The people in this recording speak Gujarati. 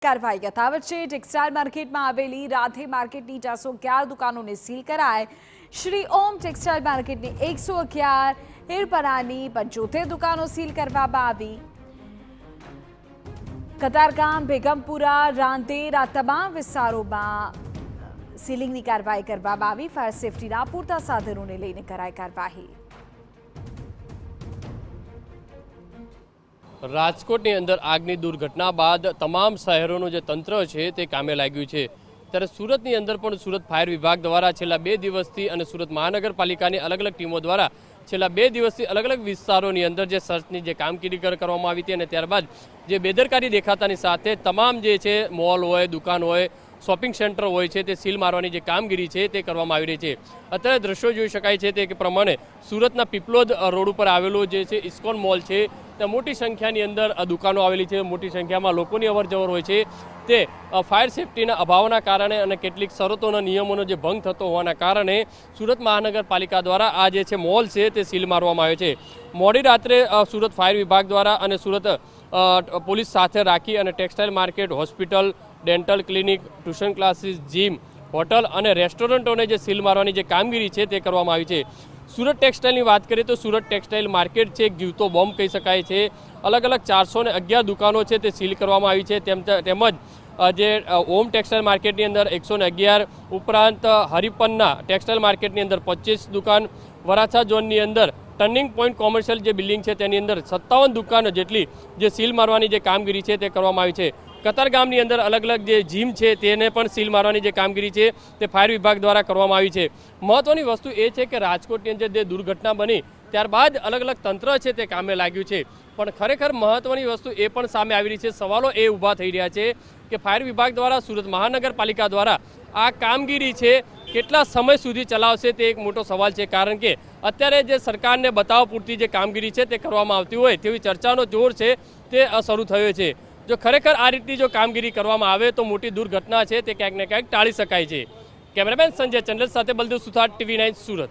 કાર્યવાહી યથાવત છે। ટેક્સટાઇલ માર્કેટમાં આવેલી રાધે માર્કેટની 411 દુકાનોને સીલ કરાય। શ્રી ઓમ ટેક્સટાઇલ માર્કેટની 111, હિરપરાની 75 દુકાનો સીલ કરવામાં આવી। કતારગામ, બેગમપુરા, રાંદેર આ તમામ વિસ્તારોમાં સીલિંગની કાર્યવાહી કરવામાં આવી। ફાયર સેફટીના પૂરતા સાધનોને લઈને કરાય કાર્યવાહી। રાજકોટની અંદર આગની દુર્ઘટના બાદ તમામ શહેરોનું જે તંત્ર છે તે કામે લાગ્યું છે। ત્યારે સુરતની અંદર પણ સુરત ફાયર વિભાગ દ્વારા છેલ્લા 2 દિવસથી અને સુરત મહાનગરપાલિકાની અલગ અલગ ટીમો દ્વારા છેલ્લા 2 દિવસથી અલગ અલગ વિસ્તારોની અંદર જે સર્ચની જે કામગીરી કરવામાં આવી હતી અને ત્યારબાદ જે બેદરકારી દેખાતાની સાથે તમામ જે છે મોલ હોય, દુકાન હોય, શોપિંગ સેન્ટર હોય છે તે સીલ મારવાની જે કામગીરી છે તે કરવામાં આવી રહી છે। અત્યારે દ્રશ્યો જોઈ શકાય છે તે પ્રમાણે સુરતના પીપલોદ રોડ ઉપર આવેલો જે છે ઇસ્કોન મોલ છે ત્યાં મોટી સંખ્યાની અંદર દુકાનો આવેલી છે। મોટી સંખ્યામાં લોકોની અવરજવર હોય છે। તે ફાયર સેફટીના અભાવના કારણે અને કેટલીક શરતોના નિયમોનો જે ભંગ થતો હોવાના કારણે સુરત મહાનગરપાલિકા દ્વારા આ જે છે મોલ છે તે સીલ મારવામાં આવ્યો છે। મોડી રાત્રે સુરત ફાયર વિભાગ દ્વારા અને સુરત પોલીસ સાથે રાખી અને textile market, hospital, dental clinic, tuition classes, gym, hotel અને રેસ્ટોરન્ટોને જે સીલ મારવાની જે કામગીરી છે તે કરવામાં આવી છે। સુરત ટેક્સટાઇલની વાત કરીએ તો સુરત ટેક્સટાઇલ માર્કેટ છે એક જીવતો બોમ્બ કહી શકાય છે। અલગ અલગ 411 દુકાનો છે તે સીલ કરવામાં આવી છે। તેમજ જે ઓમ ટેક્સટાઇલ માર્કેટની અંદર 111 ઉપરાંત હરિપન્ના ટેક્સટાઇલ માર્કેટની અંદર 25 દુકાન, વરાછા ઝોનની અંદર ટર્નિંગ પોઈન્ટ કોમર્શિયલ જે બિલ્ડિંગ છે તેની અંદર 57 દુકાનો જેટલી જે સીલ મારવાની જે કામગીરી છે તે કરવામાં આવી છે। કતારગામની અંદર અલગ અલગ જે જીમ છે તેને પણ સીલ મારવાની જે કામગીરી છે તે ફાયર વિભાગ દ્વારા કરવામાં આવી છે। મહત્વની વસ્તુ એ છે કે રાજકોટની અંદર જે દુર્ઘટના બની ત્યારબાદ અલગ અલગ તંત્ર છે તે કામે લાગ્યું છે, પણ ખરેખર મહત્વની વસ્તુ એ પણ સામે આવી રહી છે। સવાલો એ ઊભા થઈ રહ્યા છે કે ફાયર વિભાગ દ્વારા, સુરત મહાનગરપાલિકા દ્વારા આ કામગીરી છે કેટલા સમય સુધી ચલાવશે તે એક મોટો સવાલ છે। કારણ કે અત્યારે જે સરકારને બતાવવા પૂરતી જે કામગીરી છે તે કરવામાં આવતી હોય તેવી ચર્ચાનો જોર છે તે શરૂ થયો છે। જો ખરેખર આ રીતની જો કામગીરી કરવામાં આવે તો મોટી દુર્ઘટના છે તે ક્યાંક ને ક્યાંક ટાળી શકાય છે। કેમેરામેન સંજય ચંદ્ર સાથે બલદેવ સુથાર, TV9 સુરત।